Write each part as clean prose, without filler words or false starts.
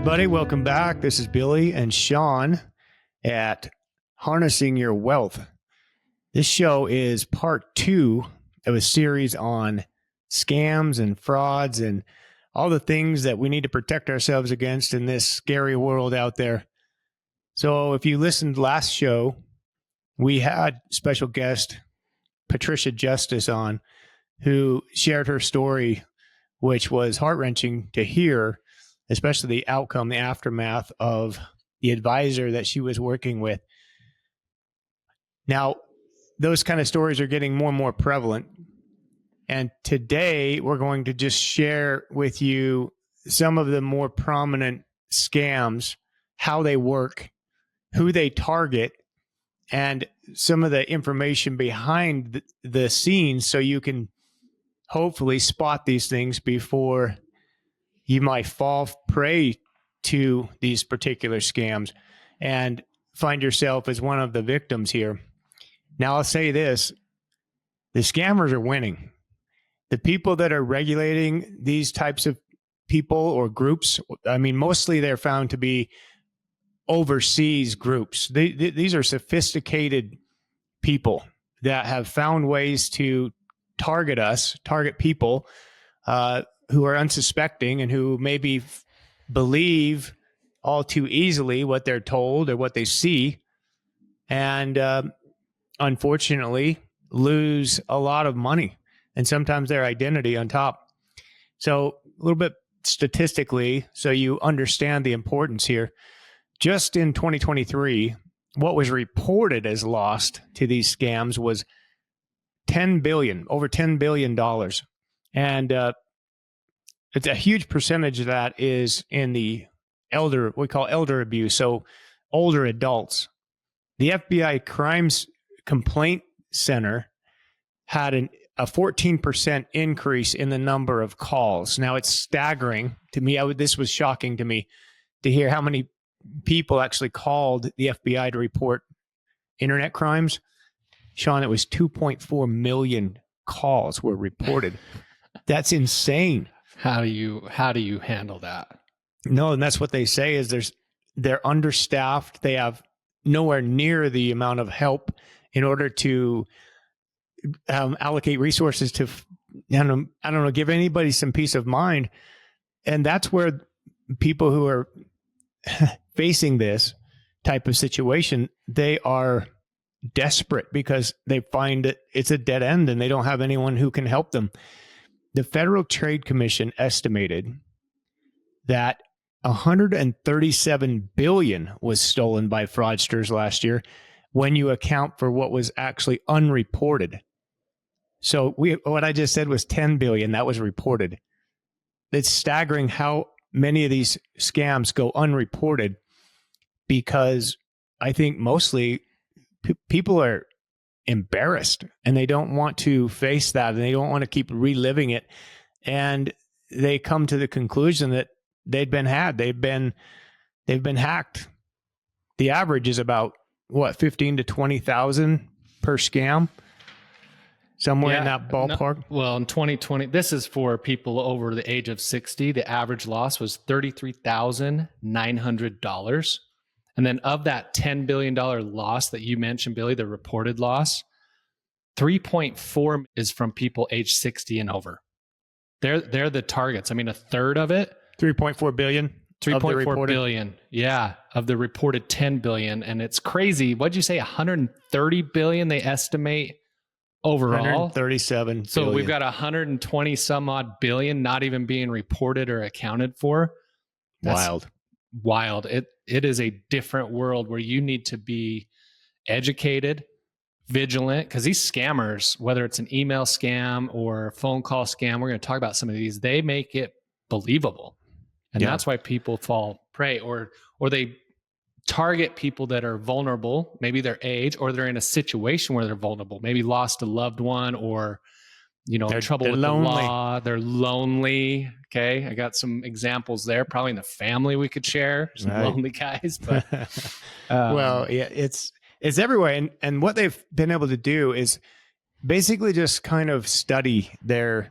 everybody. Welcome back. This is Billy and Shaun at Harnessing Your Wealth. This show is part 2 of a series on scams and frauds and all the things that we need to protect ourselves against in this scary world out there. So if you listened last show, we had special guest Patricia Justice on, who shared her story, which was heart-wrenching to hear, especially the outcome, the aftermath of the advisor that she was working with. Now, those kind of stories are getting more and more prevalent. And today we're going to just share with you some of the more prominent scams, how they work, who they target, and some of the information behind the scenes so you can hopefully spot these things before you might fall prey to these particular scams and find yourself as one of the victims here. Now, I'll say this, the scammers are winning. The people that are regulating these types of people or groups, I mean, mostly they're found to be overseas groups. These are sophisticated people that have found ways to target us, target people who are unsuspecting and who maybe believe all too easily what they're told or what they see, and unfortunately lose a lot of money and sometimes their identity on top. So a little bit statistically, so you understand the importance here. Just in 2023, what was reported as lost to these scams was over $10 billion. And it's a huge percentage of that is in the we call elder abuse, so older adults. The FBI Crimes Complaint Center had a 14% increase in the number of calls. Now, it's staggering to me. This was shocking to me to hear how many people actually called the FBI to report internet crimes. Shaun, it was 2.4 million calls were reported. That's insane. How do you handle that? No, and that's what they say is they're understaffed. They have nowhere near the amount of help in order to allocate resources to, I don't know, give anybody some peace of mind. And that's where people who are facing this type of situation, they are desperate because they find that it's a dead end and they don't have anyone who can help them. The Federal Trade Commission estimated that $137 billion was stolen by fraudsters last year when you account for what was actually unreported. So what I just said was $10 billion that was reported. It's staggering how many of these scams go unreported because I think mostly people are embarrassed and they don't want to face that and they don't want to keep reliving it. And they come to the conclusion that they've been hacked. The average is about what, 15 to 20,000 per scam, somewhere in that ballpark. Well, in 2020, this is for people over the age of 60. The average loss was $33,900. And then of that $10 billion loss that you mentioned, Billy, the reported loss, 3.4 is from people age 60 and over. They're the targets. I mean, a third of it. 3.4 billion. 3.4 billion. Yeah, of the reported 10 billion. And it's crazy. What'd you say? 130 billion they estimate overall? 137 So billion. we've got 120 some odd billion not even being reported or accounted for. That's wild. It is a different world where you need to be educated, vigilant, because these scammers, whether it's an email scam or a phone call scam, we're going to talk about some of these, they make it believable. And that's why people fall prey, or they target people that are vulnerable, maybe their age, or they're in a situation where they're vulnerable, maybe lost a loved one, or they're trouble with lonely. The law. They're lonely. Okay. I got some examples there, probably in the family we could share, some lonely guys, but well, yeah, it's everywhere. And what they've been able to do is basically just kind of study the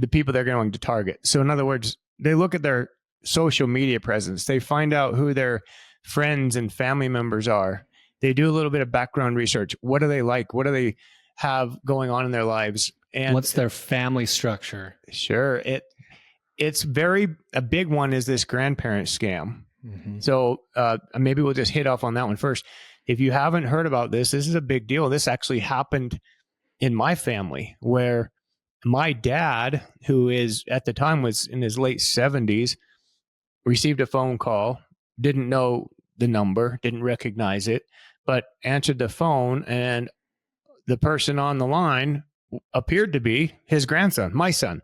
people they're going to target. So in other words, they look at their social media presence. They find out who their friends and family members are. They do a little bit of background research. What do they like? What do they have going on in their lives? And what's their family structure? Sure. It's a big one is this grandparent scam. Mm-hmm. So maybe we'll just hit off on that one first. If you haven't heard about this is a big deal. This actually happened in my family, where my dad, who is at the time was in his late 70s, received a phone call, didn't know the number, didn't recognize it, but answered the phone, and the person on the line appeared to be his grandson, my son,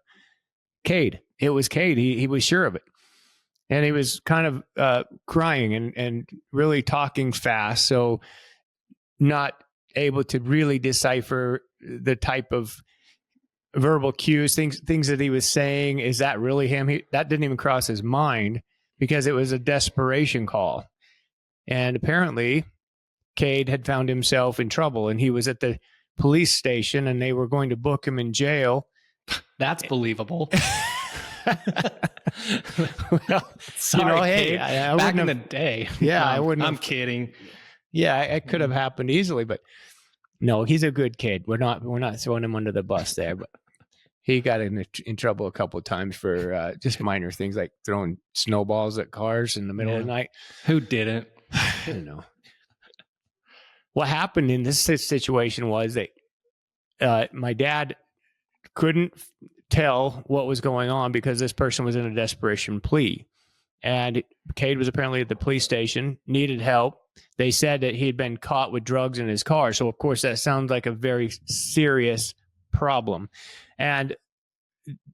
Cade. It was Cade. He was sure of it. And he was kind of crying and really talking fast, so not able to really decipher the type of verbal cues, things that he was saying. Is that really him? That didn't even cross his mind because it was a desperation call. And apparently, Cade had found himself in trouble, and he was at the police station, and they were going to book him in jail. That's believable. Well, sorry, hey, I back in the day. Yeah, I wouldn't. I'm kidding. Yeah, it could have happened easily, but no, he's a good kid. We're not throwing him under the bus there, but he got in trouble a couple of times for just minor things like throwing snowballs at cars in the middle of the night. Who didn't? I don't know. What happened in this situation was that my dad couldn't tell what was going on because this person was in a desperation plea. And Cade was apparently at the police station, needed help. They said that he had been caught with drugs in his car. So, of course, that sounds like a very serious problem. And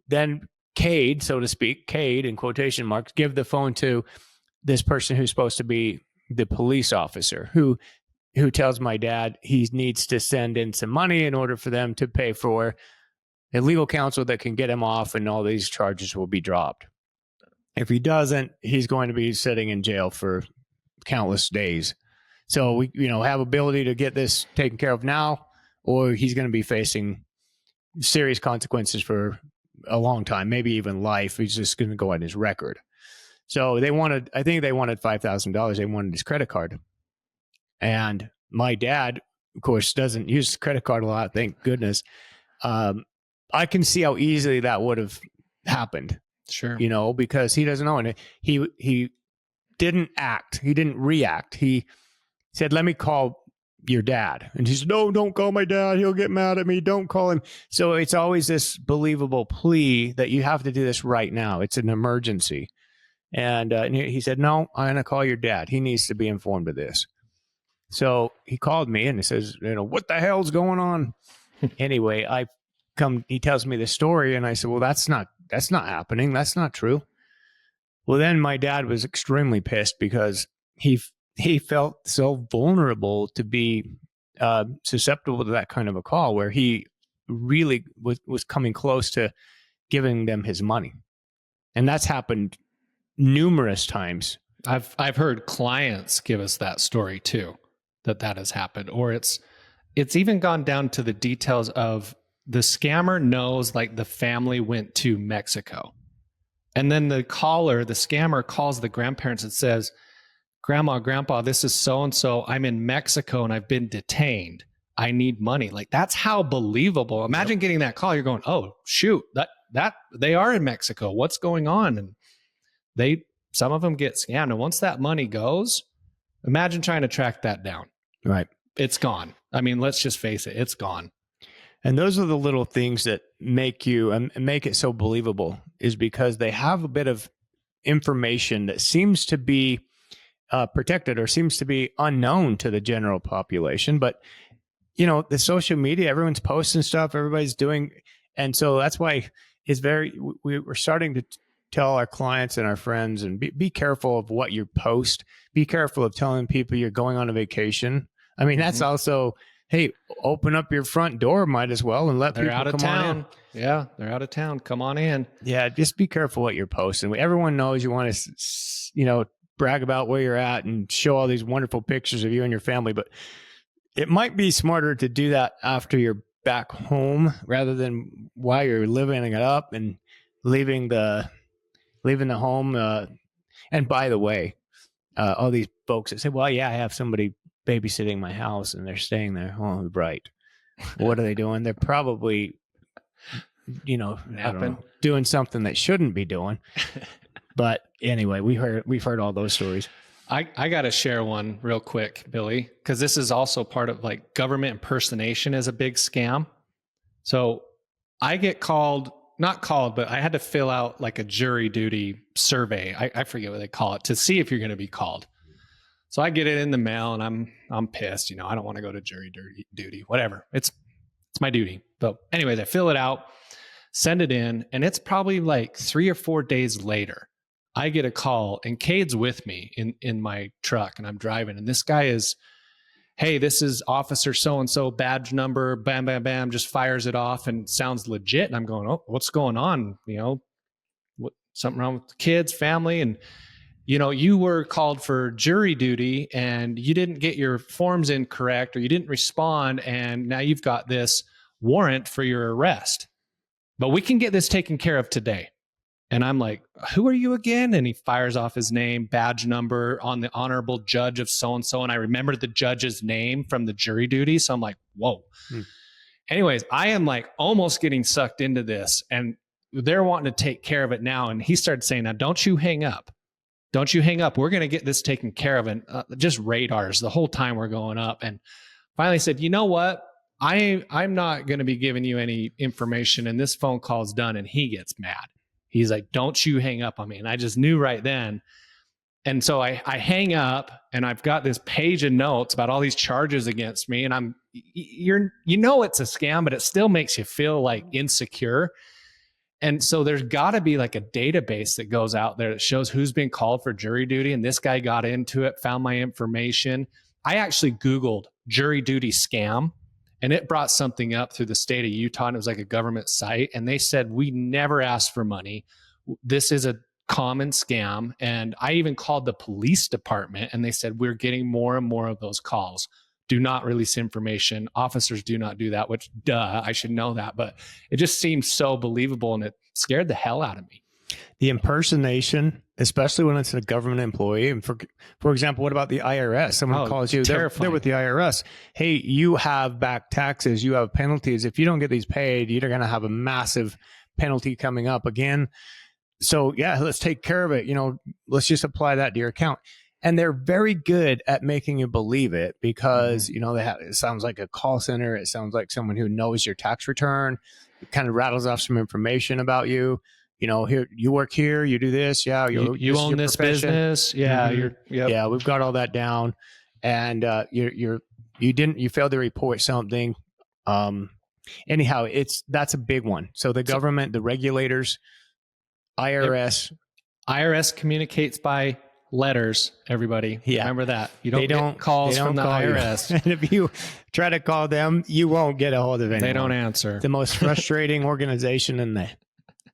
then Cade, so to speak, Cade in quotation marks, give the phone to this person who's supposed to be the police officer who tells my dad he needs to send in some money in order for them to pay for a legal counsel that can get him off, and all these charges will be dropped. If he doesn't, he's going to be sitting in jail for countless days. So we, have ability to get this taken care of now, or he's going to be facing serious consequences for a long time, maybe even life. He's just going to go on his record. So I think they wanted $5,000. They wanted his credit card. And my dad, of course, doesn't use credit card a lot, thank goodness. I can see how easily that would have happened. Sure. Because he doesn't know. And he didn't act. He didn't react. He said, let me call your dad. And he said, no, don't call my dad. He'll get mad at me. Don't call him. So it's always this believable plea that you have to do this right now. It's an emergency. And he said, no, I'm going to call your dad. He needs to be informed of this. So he called me and he says, what the hell's going on? Anyway, he tells me the story, and I said, well, that's not happening. That's not true. Well, then my dad was extremely pissed because he felt so vulnerable to be susceptible to that kind of a call, where he really was coming close to giving them his money. And that's happened numerous times. I've heard clients give us that story too, that has happened, or it's even gone down to the details of the scammer knows like the family went to Mexico. And then the scammer calls the grandparents and says, Grandma, Grandpa, this is so-and-so. I'm in Mexico and I've been detained. I need money. Like, that's how believable. Imagine getting that call. You're going, oh, shoot, that they are in Mexico. What's going on? And some of them get scammed. And once that money goes, imagine trying to track that down. Right. It's gone. I mean, let's just face it. It's gone. And those are the little things that make it so believable, is because they have a bit of information that seems to be protected or seems to be unknown to the general population. But, the social media, everyone's posting stuff, everybody's doing. And so that's why we're starting to tell our clients and our friends, and be careful of what you post. Be careful of telling people you're going on a vacation. I mean, that's also, hey, open up your front door, might as well, and let people come on in. They're out of town. Yeah, they're out of town. Come on in. Yeah, just be careful what you're posting. Everyone knows you want to, brag about where you're at and show all these wonderful pictures of you and your family, but it might be smarter to do that after you're back home rather than while you're living it up and leaving the leaving the home. And by the way, all these folks that say, well, yeah, I have somebody babysitting my house and they're staying there. Oh, right. What are they doing? They're probably, I don't know, doing something that shouldn't be doing. But anyway, we've heard all those stories. I got to share one real quick, Billy, because this is also part of like government impersonation is a big scam. So I get not called, but I had to fill out like a jury duty survey. I forget what they call it, to see if you're going to be called. So I get it in the mail and I'm pissed. I don't want to go to jury duty, whatever. It's my duty. But anyways, I fill it out, send it in, and it's probably like 3 or 4 days later. I get a call and Cade's with me in my truck and I'm driving. And this guy is, hey, this is officer so-and-so, badge number, bam, bam, bam, just fires it off and sounds legit. And I'm going, oh, what's going on? Something wrong with the kids, family. And, you were called for jury duty and you didn't get your forms in correct or you didn't respond. And now you've got this warrant for your arrest. But we can get this taken care of today. And I'm like, who are you again? And he fires off his name, badge number on the honorable judge of so-and-so. And I remember the judge's name from the jury duty. So I'm like, whoa. Anyways, I am like almost getting sucked into this and they're wanting to take care of it now. And he started saying, now, don't you hang up. Don't you hang up. We're going to get this taken care of. And just radars the whole time we're going up. And finally said, you know what? I'm not going to be giving you any information. And this phone call's done. And he gets mad. He's like, don't you hang up on me. And I just knew right then. And so I hang up and I've got this page of notes about all these charges against me. And it's a scam, but it still makes you feel like insecure. And so there's got to be like a database that goes out there that shows who's been called for jury duty. And this guy got into it, found my information. I actually Googled jury duty scam. And it brought something up through the state of Utah, and it was like a government site. And they said, we never asked for money. This is a common scam. And I even called the police department, and they said, we're getting more and more of those calls. Do not release information. Officers do not do that, which, duh, I should know that. But it just seemed so believable, and it scared the hell out of me. The impersonation, especially when it's a government employee. And for example, what about the IRS? Someone calls you, they're with the IRS. Hey, you have back taxes, you have penalties. If you don't get these paid, you're going to have a massive penalty coming up again. So yeah, let's take care of it. Let's just apply that to your account. And they're very good at making you believe it because, it sounds like a call center. It sounds like someone who knows your tax return. It kind of rattles off some information about you. Here you work here, you do this. Yeah. You own this business. Yeah. Yeah. We've got all that down. And, you failed to report something. Anyhow, that's a big one. So the government, the regulators, IRS communicates by letters, everybody. Yeah. Remember that. You don't get calls from the IRS. And if you try to call them, you won't get a hold of anyone. They don't answer. The most frustrating organization in the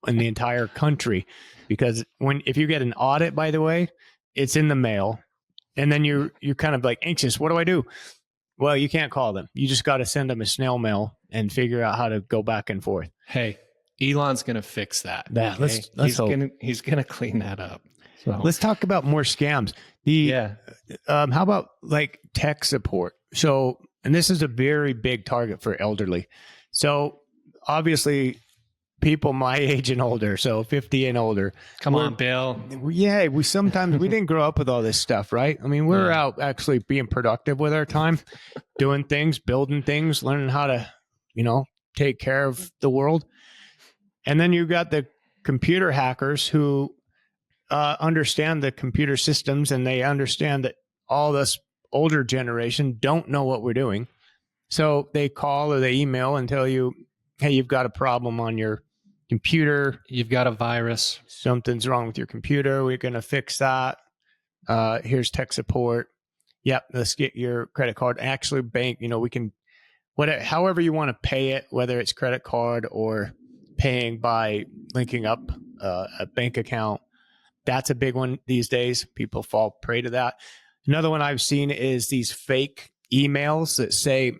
entire country, because if you get an audit, by the way, it's in the mail, and then you're kind of like anxious. What do I do? Well, you can't call them. You just got to send them a snail mail and figure out how to go back and forth. Hey, Elon's going to fix that. Yeah, okay? He's going to clean that up. So let's talk about more scams. How about like tech support? So, and this is a very big target for elderly. So obviously, people my age and older, so 50 and older. Come on, Bill. Yeah, we didn't grow up with all this stuff, right? I mean, we're out actually being productive with our time, doing things, building things, learning how to, take care of the world. And then you got the computer hackers who understand the computer systems, and they understand that all this older generation don't know what we're doing. So they call or they email and tell you, hey, you've got a problem on your computer. You've got a virus. Something's wrong with your computer. We're going to fix that. Here's tech support. Yep. Let's get your credit card. Actually, bank, we can, however you want to pay it, whether it's credit card or paying by linking up a bank account. That's a big one these days. People fall prey to that. Another one I've seen is these fake emails that say,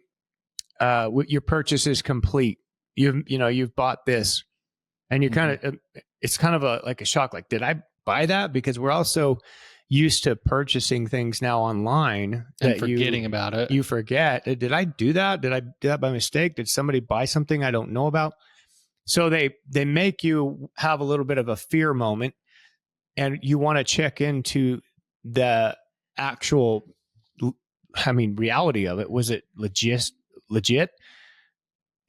your purchase is complete. You've bought this. And you kind of, it's kind of like a shock. Like, did I buy that? Because we're also used to purchasing things now online and forgetting about it. You forget. Did I do that? Did I do that by mistake? Did somebody buy something I don't know about? So they make you have a little bit of a fear moment, and you want to check into the actual, reality of it. Was it legit?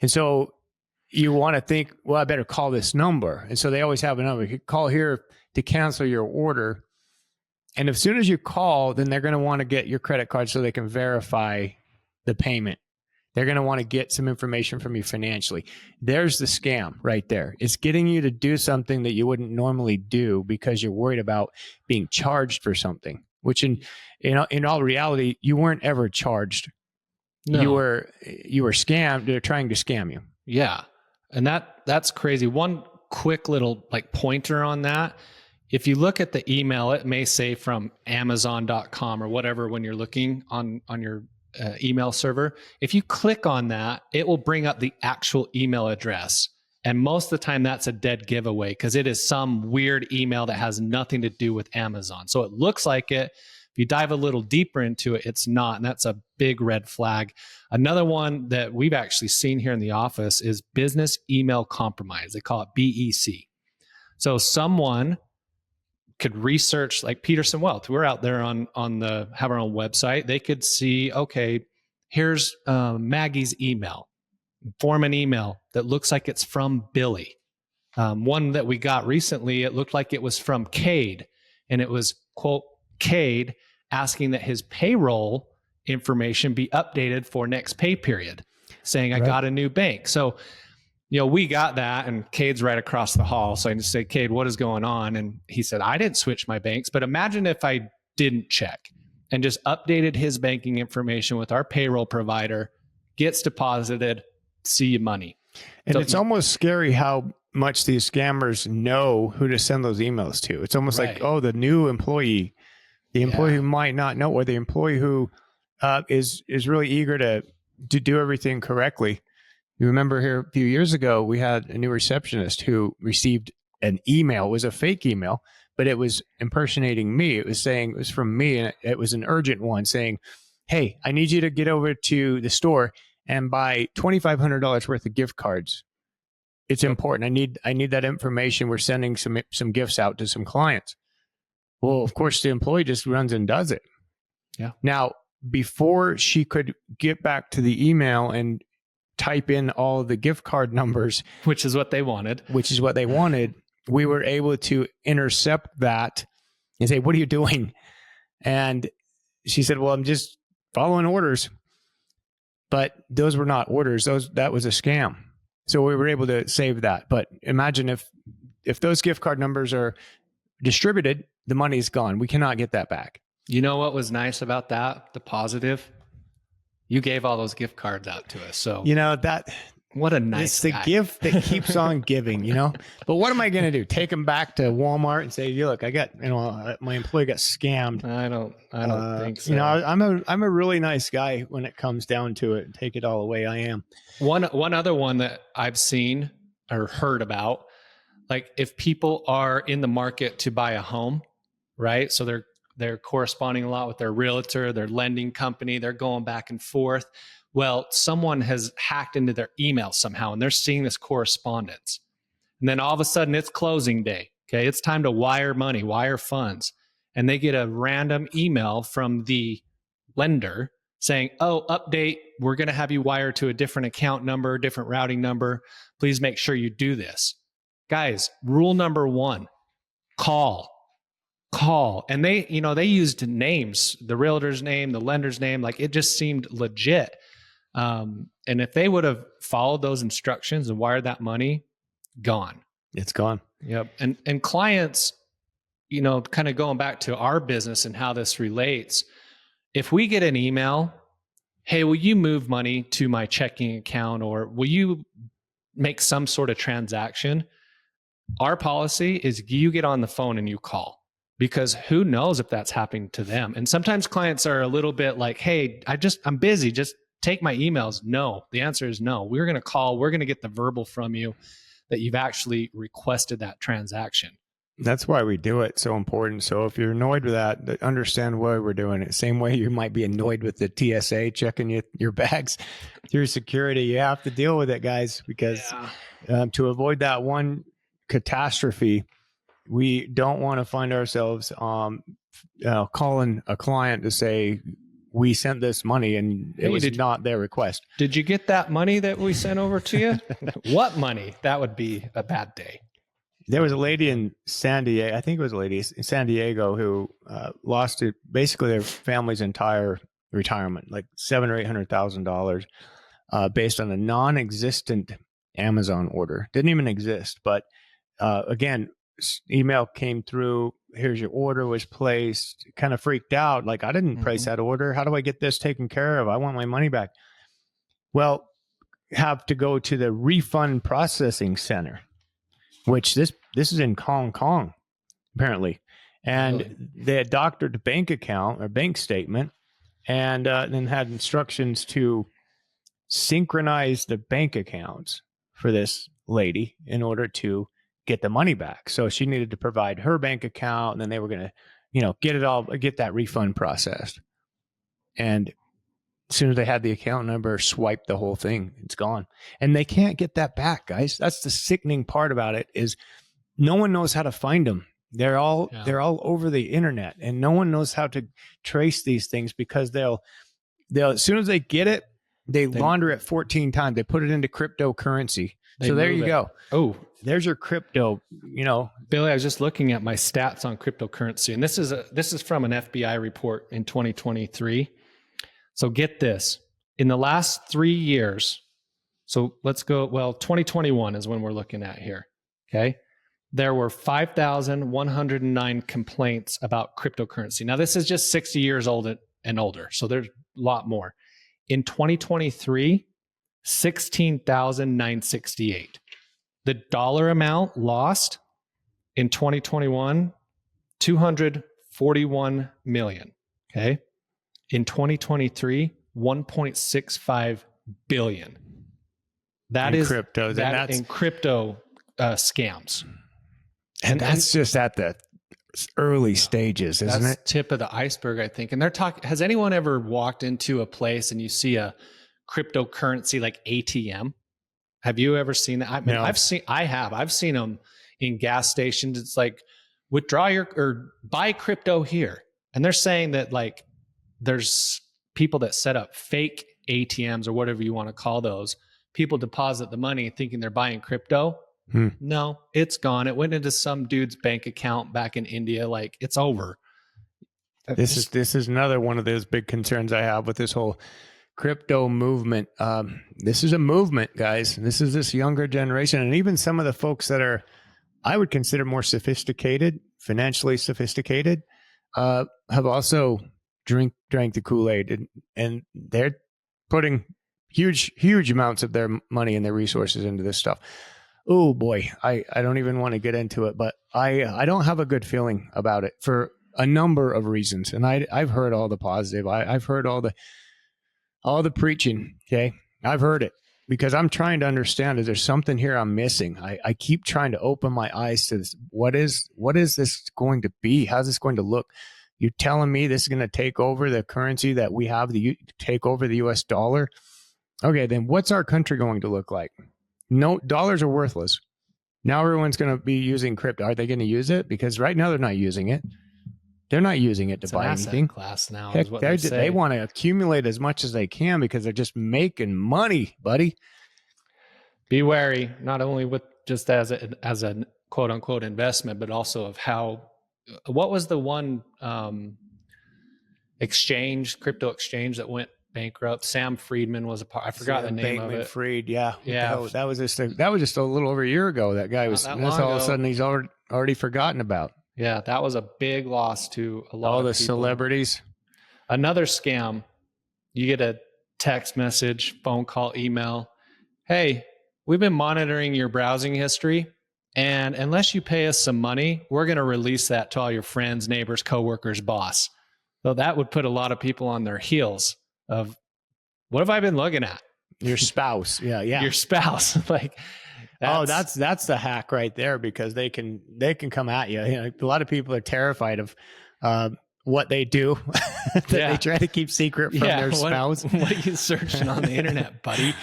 And so you want to think, well, I better call this number. And so they always have a number. You call here to cancel your order. And as soon as you call, then they're going to want to get your credit card so they can verify the payment. They're going to want to get some information from you financially. There's the scam right there. It's getting you to do something that you wouldn't normally do because you're worried about being charged for something, which in all reality, you weren't ever charged. No. You were scammed. They're trying to scam you. Yeah. And that's crazy. One quick little pointer on that. If you look at the email, it may say from Amazon.com or whatever when you're looking on your email server. If you click on that, it will bring up the actual email address. And most of the time that's a dead giveaway because it is some weird email that has nothing to do with Amazon. So it looks like it. If you dive a little deeper into it, it's not. And that's a big red flag. Another one that we've actually seen here in the office is business email compromise. They call it BEC. So someone could research like Peterson Wealth. We're out there have our own website. They could see, okay, here's Maggie's email. Form an email that looks like it's from Billy. One that we got recently, it looked like it was from Cade, and it was, quote, Cade asking that his payroll information be updated for next pay period, saying, I got a new bank. So, we got that, and Cade's right across the hall. So I just say, Cade, what is going on? And he said, I didn't switch my banks, but imagine if I didn't check and just updated his banking information with our payroll provider, gets deposited, see you money. And it's almost scary how much these scammers know who to send those emails to. It's almost like, oh, the new employee, the employee who might not know, or the employee who is really eager to do everything correctly. You remember here a few years ago, we had a new receptionist who received an email. It was a fake email, but it was impersonating me. It was saying it was from me, and it was an urgent one saying, hey, I need you to get over to the store and buy $2,500 worth of gift cards. It's important. I need that information. We're sending some gifts out to some clients. Well, of course, the employee just runs and does it. Yeah. Now, before she could get back to the email and type in all the gift card numbers, which is what they wanted, we were able to intercept that and say, what are you doing? And she said, well, I'm just following orders. But those were not orders. That was a scam. So we were able to save that. But imagine if those gift card numbers are distributed, the money's gone. We cannot get that back. You know what was nice about that? The positive? You gave all those gift cards out to us. So what a nice guy. It's the gift that keeps on giving, But what am I going to do? Take them back to Walmart and say, look, I got, my employee got scammed. I don't think so. I'm a really nice guy when it comes down to it. Take it all away. I am. One other one that I've seen or heard about, like if people are in the market to buy a home, right? So they're corresponding a lot with their realtor, their lending company. They're going back and forth. Well, someone has hacked into their email somehow, and they're seeing this correspondence. And then all of a sudden, it's closing day. Okay, it's time to wire money, wire funds. And they get a random email from the lender saying, oh, update, we're going to have you wire to a different account number, different routing number. Please make sure you do this. Guys, rule number 1, call. And they used names, the realtor's name, the lender's name, like it just seemed legit. And if they would have followed those instructions and wired that money, gone. It's gone. Yep. And clients, kind of going back to our business and how this relates, if we get an email, hey, will you move money to my checking account, or will you make some sort of transaction? Our policy is you get on the phone and you call. Because who knows if that's happening to them. And sometimes clients are a little bit like, hey, I'm busy. Just take my emails. No, the answer is no. We're going to call. We're going to get the verbal from you. that you've actually requested that transaction. That's why we do it. So important. So if you're annoyed with that, understand why we're doing it. Same way you might be annoyed with the TSA checking your bags through security. You have to deal with it, guys, because to avoid that one catastrophe, we don't want to find ourselves calling a client to say, we sent this money and it was not their request. Did you get that money that we sent over to you? What money? That would be a bad day. There was a lady in San Diego, I think it was a lady in San Diego who lost basically their family's entire retirement, like $700,000 or $800,000, based on a non-existent Amazon order. Didn't even exist. But again, email came through. Here's your order was placed. Kind of freaked out. Like, I didn't place that order. How do I get this taken care of? I want my money back. Well, have to go to the refund processing center, which this is in Hong Kong, apparently. And they had doctored the bank account or bank statement, and then had instructions to synchronize the bank accounts for this lady in order to get the money back. So she needed to provide her bank account, and then they were going to, get that refund processed. And as soon as they had the account number, swipe the whole thing, it's gone. And they can't get that back, guys. That's the sickening part about it, is no one knows how to find them. They're all over the internet, and no one knows how to trace these things, because they'll as soon as they get it, they launder it 14 times. They put it into cryptocurrency. So there you go. Oh, there's your crypto, Billy, I was just looking at my stats on cryptocurrency, and this is from an FBI report in 2023. So get this. In the last 3 years, so let's go, 2021 is when we're looking at here, okay? There were 5,109 complaints about cryptocurrency. Now, this is just 60 years old and older, so there's a lot more. In 2023, 16,968. The dollar amount lost in 2021, 241 million, okay? In 2023, 1.65 billion. That is crypto. That in crypto scams. And that's just at the early stages, isn't it? Tip of the iceberg, I think. And they're talking, has anyone ever walked into a place and you see a cryptocurrency like ATM? Have you ever seen that? I mean, No. I've seen them in gas stations. It's like, buy crypto here. And they're saying that, like, there's people that set up fake ATMs or whatever you want to call those. People deposit the money thinking they're buying crypto. No, it's gone. It went into some dude's bank account back in India. Like, it's over. This is another one of those big concerns I have with this whole crypto movement. This is a movement, guys. This is this younger generation, and even some of the folks that are, I would consider, more sophisticated, financially sophisticated, have also drank the Kool-Aid, and they're putting huge amounts of their money and their resources into this stuff. Oh boy, I don't even want to get into it, but I don't have a good feeling about it for a number of reasons. And I've heard all the positive. I've heard all the preaching. Okay. I've heard it, because I'm trying to understand, is there something here I'm missing? I keep trying to open my eyes to this. What is this going to be? How's this going to look? You're telling me this is going to take over the currency that we have, take over the US dollar? Okay, then what's our country going to look like? No, dollars are worthless. Now everyone's going to be using crypto. Are they going to use it? Because right now they're not using it. They're not using it to buy anything. Class now. Heck, is what they want to accumulate as much as they can, because they're just making money, buddy. Be wary, not only with just as a quote unquote investment, but also of how. What was the one crypto exchange that went bankrupt? Sam Friedman was a part. I forgot the name of it. Fried, yeah. Yeah. That was just a little over a year ago. That guy was. That's all of a sudden he's already forgotten about. Yeah, that was a big loss to a lot all of the people. Celebrities. Another scam. You get a text message, phone call, email. Hey, we've been monitoring your browsing history, and unless you pay us some money, we're going to release that to all your friends, neighbors, coworkers, boss. So that would put a lot of people on their heels of, what have I been looking at? Your spouse. Yeah. Your spouse. Like, That's the hack right there, because they can come at you. A lot of people are terrified of what they do that they try to keep secret from their spouse. What are you searching on the internet, buddy?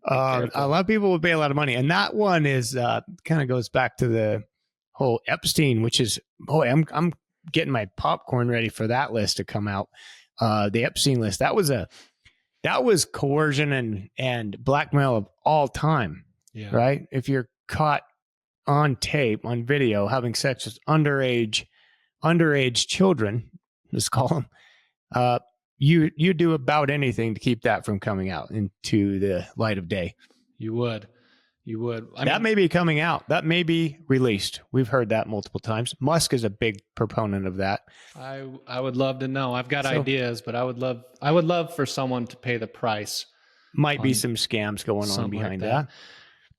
A lot of people will pay a lot of money, and that one is kind of goes back to the whole Epstein, which is, boy, I'm getting my popcorn ready for that list to come out. The Epstein list, that was coercion and blackmail of all time, right? If you're caught on tape, on video, having sex with underage children, let's call them, you do about anything to keep that from coming out into the light of day. You would. That may be coming out. That may be released. We've heard that multiple times. Musk is a big proponent of that. I would love to know. I've got ideas, but I would love for someone to pay the price. Might be some scams going on behind that.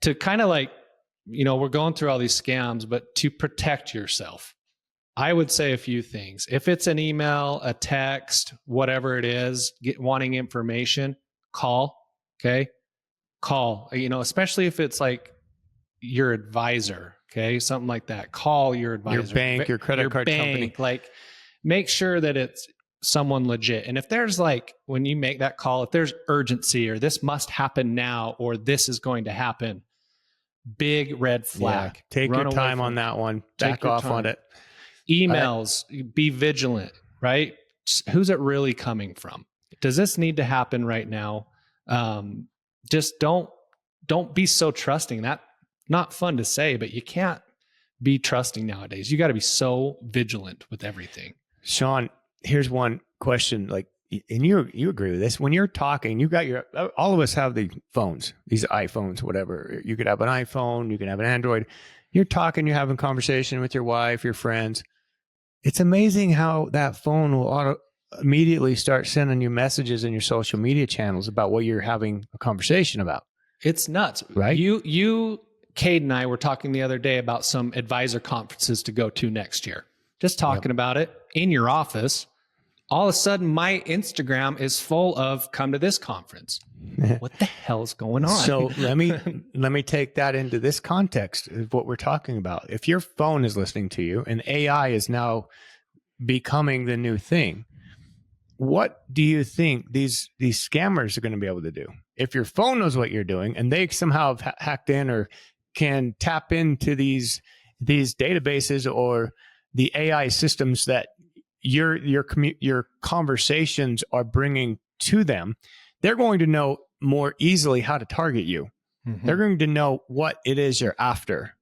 To kind of like, we're going through all these scams, but to protect yourself, I would say a few things. If it's an email, a text, whatever it is, wanting information, call. Okay. Call, especially if it's like your advisor. Okay. Something like that. Call your advisor, your bank, your credit card company. Like, make sure that it's someone legit. And if there's when you make that call, if there's urgency or this must happen now, or this is going to happen, big red flag. Yeah. Take your time on that one. Back off on it. Emails, be vigilant, right? Who's it really coming from? Does this need to happen right now? Just don't be so trusting. That not fun to say, but you can't be trusting nowadays. You got to be so vigilant with everything. Shaun, here's one question. And you agree with this? When you're talking, you got all of us have the phones, these iPhones, whatever. You could have an iPhone, you can have an Android. You're talking, you're having conversation with your wife, your friends. It's amazing how that phone will immediately start sending you messages in your social media channels about what you're having a conversation about. It's nuts, right? You, Cade and I were talking the other day about some advisor conferences to go to next year. Just talking about it in your office. All of a sudden, my Instagram is full of "come to this conference." What the hell's going on? So let me take that into this context of what we're talking about. If your phone is listening to you, and AI is now becoming the new thing, what do you think these scammers are going to be able to do? If your phone knows what you're doing, and they somehow have hacked in or can tap into these databases or the AI systems that your conversations are bringing to them, they're going to know more easily how to target you. Mm-hmm. They're going to know what it is you're after,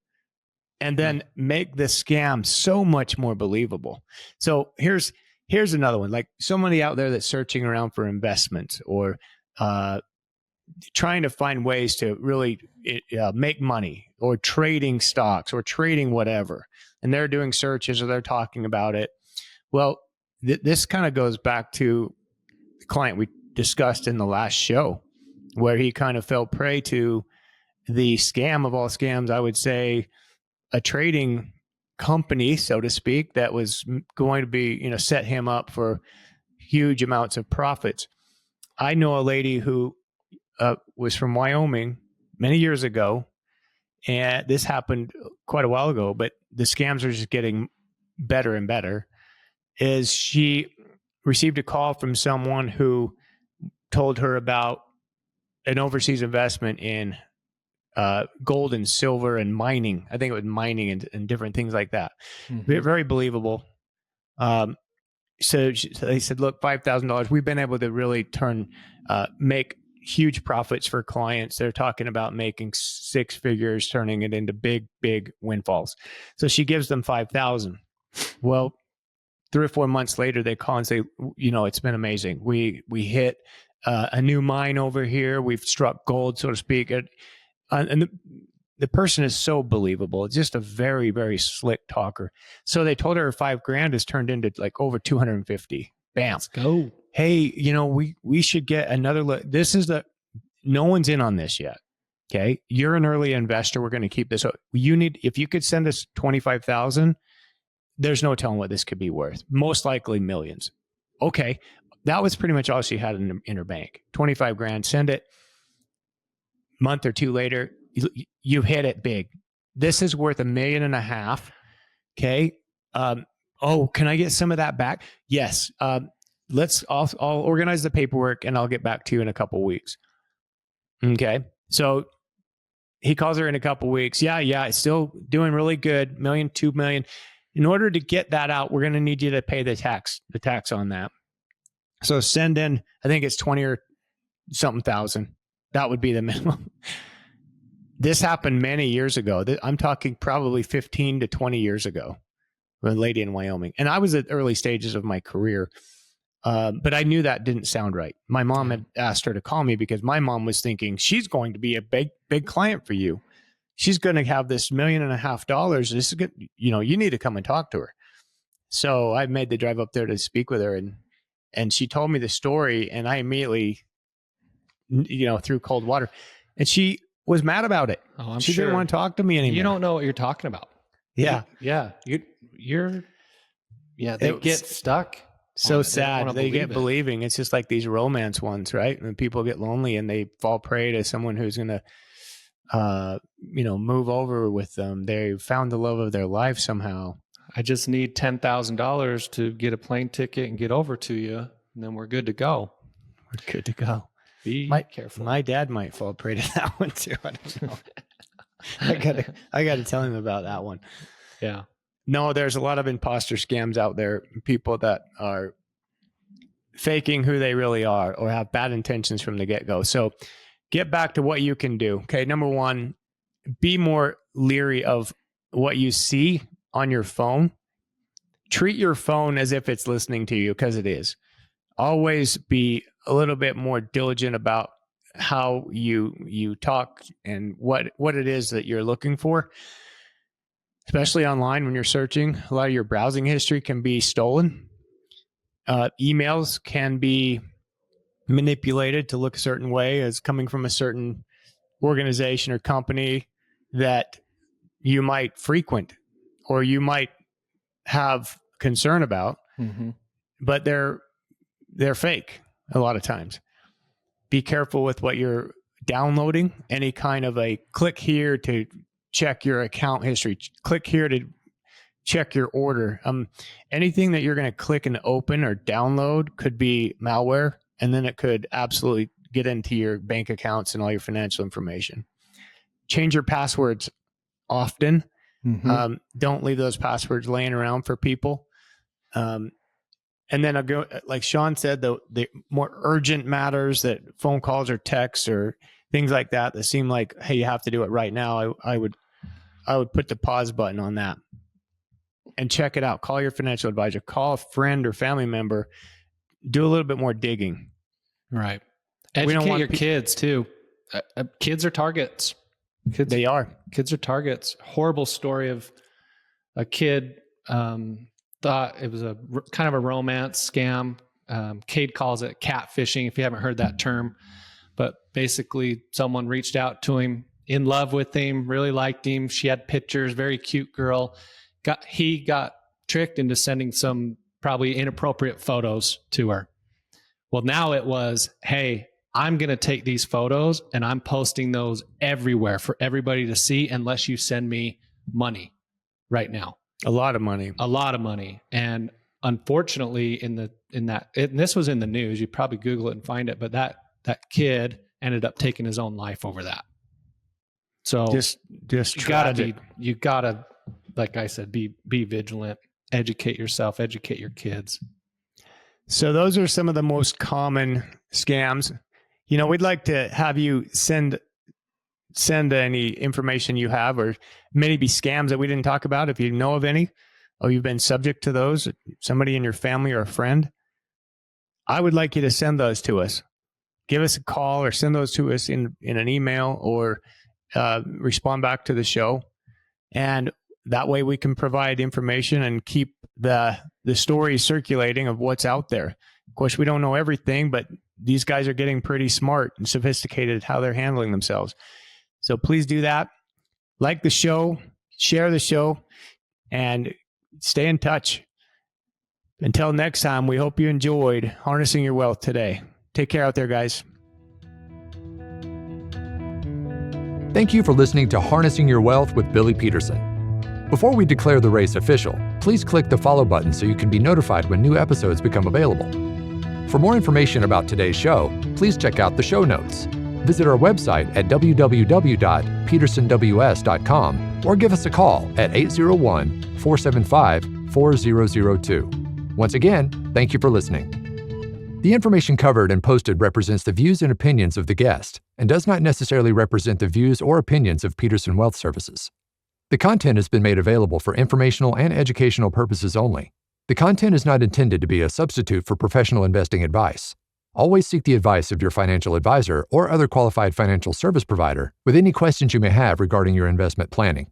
and then make the scam so much more believable. So here's another one. Like somebody out there that's searching around for investments or trying to find ways to really make money, or trading stocks or trading whatever, and they're doing searches or they're talking about it. Well, this kind of goes back to the client we discussed in the last show, where he kind of fell prey to the scam of all scams. I would say a trading company, so to speak, that was going to be, set him up for huge amounts of profits. I know a lady who was from Wyoming many years ago, and this happened quite a while ago, but the scams are just getting better and better. Is she received a call from someone who told her about an overseas investment in gold and silver and mining. I think it was mining and different things like that. Mm-hmm. Very believable. So they said, look, $5,000. We've been able to really make huge profits for clients. They're talking about making six figures, turning it into big, big windfalls. So she gives them $5,000. Well, 3 or 4 months later, they call and say, it's been amazing. We hit a new mine over here. We've struck gold, so to speak. And the person is so believable. It's just a very, very slick talker. So they told her $5,000 has turned into like over 250. Bam. Let's go. Hey, we should get another look. No one's in on this yet. Okay. You're an early investor. We're going to keep this. If you could send us 25,000, there's no telling what this could be worth. Most likely millions. Okay. That was pretty much all she had in her bank. $25,000. Send it. Month or two later, you hit it big. This is worth $1.5 million. Okay. Oh, can I get some of that back? Yes. I'll organize the paperwork and I'll get back to you in a couple weeks. Okay. So he calls her in a couple weeks. Yeah. It's still doing really good. $1 million, $2 million. In order to get that out, we're going to need you to pay the tax on that. So send in, I think it's 20 or something thousand. That would be the minimum. This happened many years ago. I'm talking probably 15 to 20 years ago. A lady in Wyoming. And I was at early stages of my career. But I knew that didn't sound right. My mom had asked her to call me because my mom was thinking she's going to be a big client for you. She's going to have this $1.5 million. This is good. You need to come and talk to her. So I made the drive up there to speak with her, and she told me the story, and I immediately, threw cold water, and she was mad about it. Oh, she didn't want to talk to me anymore. You don't know what you're talking about. Yeah. They get stuck. So sad. They get believing. It's just like these romance ones, right? When people get lonely and they fall prey to someone who's going to, move over with them. They found the love of their life somehow. I just need $10,000 to get a plane ticket and get over to you, and then we're good to go. We're good to go. Be careful. My dad might fall prey to that one too. I don't know. I gotta tell him about that one. Yeah. No, there's a lot of imposter scams out there. People that are faking who they really are or have bad intentions from the get-go. So get back to what you can do. Okay. Number one, be more leery of what you see on your phone. Treat your phone as if it's listening to you, because it is. Always be a little bit more diligent about how you talk and what it is that you're looking for, especially online when you're searching. A lot of your browsing history can be stolen. Emails can be manipulated to look a certain way as coming from a certain organization or company that you might frequent or you might have concern about, but they're fake a lot of times. Be careful with what you're downloading. Any kind of a click here to check your account history, click here to check your order. Anything that you're going to click and open or download could be malware, and then it could absolutely get into your bank accounts and all your financial information. Change your passwords often. Don't leave those passwords laying around for people. And then I'll go, like Shaun said, the more urgent matters, that phone calls or texts or things like that seem like, hey, you have to do it right now. I would put the pause button on that and check it out. Call your financial advisor, call a friend or family member, do a little bit more digging. Right. Educate your kids too. Kids are targets. They are. Kids are targets. Horrible story of a kid, thought it was a kind of a romance scam. Cade calls it catfishing, if you haven't heard that term. But basically, someone reached out to him, in love with him, really liked him. She had pictures, very cute girl. He got tricked into sending some probably inappropriate photos to her. Well, now it was, hey, I'm going to take these photos and I'm posting those everywhere for everybody to see unless you send me money right now. A lot of money. And unfortunately, and this was in the news, you probably Google it and find it, but that kid ended up taking his own life over that. So just you gotta, like I said, be vigilant, educate yourself, educate your kids. So those are some of the most common scams. We'd like to have you send any information you have, or maybe scams that we didn't talk about. If you know of any, or you've been subject to those, somebody in your family or a friend, I would like you to send those to us. Give us a call or send those to us in an email, or respond back to the show. And that way we can provide information and keep the story circulating of what's out there. Of course, we don't know everything, but these guys are getting pretty smart and sophisticated how they're handling themselves. So please do that. Like the show, share the show, and stay in touch. Until next time, we hope you enjoyed harnessing your wealth today. Take care out there, guys. Thank you for listening to Harnessing Your Wealth with Billy Peterson. Before we declare the race official, please click the follow button so you can be notified when new episodes become available. For more information about today's show, please check out the show notes. Visit our website at www.petersonws.com or give us a call at 801-475-4002. Once again, thank you for listening. The information covered and posted represents the views and opinions of the guest and does not necessarily represent the views or opinions of Peterson Wealth Services. The content has been made available for informational and educational purposes only. The content is not intended to be a substitute for professional investing advice. Always seek the advice of your financial advisor or other qualified financial service provider with any questions you may have regarding your investment planning.